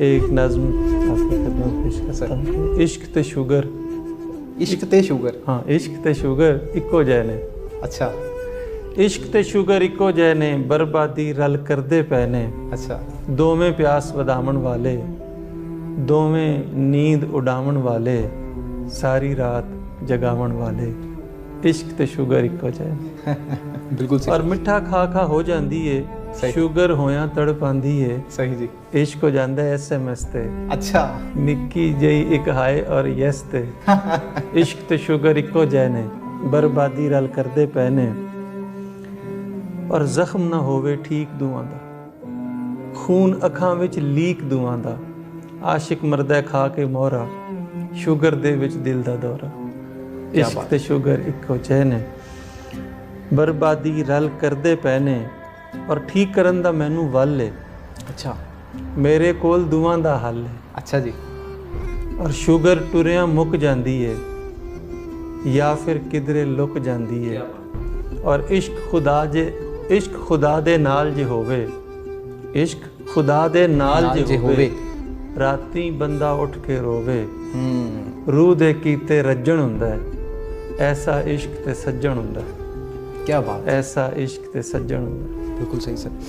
एक नज़म आपकी खिदमत पेश करता हूं। इश्क ते शुगर, इश्क ते शुगर। हाँ, इश्क ते शुगर इक्को जै ने। अच्छा इश्क ते शुगर इक्को जै ने, बर्बादी रल करदे पै ने। अच्छा दोवें प्यास वधावण वाले, दोवें नींद उडावण वाले, सारी रात जगावण वाले। इश्क ते शुगर इक्को जै ने। बिल्कुल सही। और मिठा खा खा हो जाती है, सही। शुगर होया तड़पांदी है। सही जी। इश्क हो जाता है SMS ते। अच्छा निक्की जई एक हाय और यस ते। इश्क ते शुगर इक्को जै ने, बर्बादी रल करदे पै ने। और जख्म ना होवे ठीक दुआं दा, खून अखां विच लीक दुआं दा। आशिक मरदा खा के मोहरा, शुगर दे विच दिल दा दौरा। इश्क ते शुगर इक्को जै ने, बर्बादी रल करदे पै ने। और ठीक करन दा मैनू वल है। अच्छा मेरे कोल दुआं दा हल है। अच्छा जी। और शुगर टुरिया मुक जाती है, या फिर किधरे लुक जाती है। और इश्क खुदा दे नाल जे होवे, इश्क खुदा दे नाल जे होवे, राती बंदा उठ के रोवे। रूह दे कीते रज्जण हुंदा है, ऐसा इश्क ते सज्जण हुंदा है। क्या बात। ऐसा इश्क ते सज्जण हुंदा है। बिल्कुल सही सर।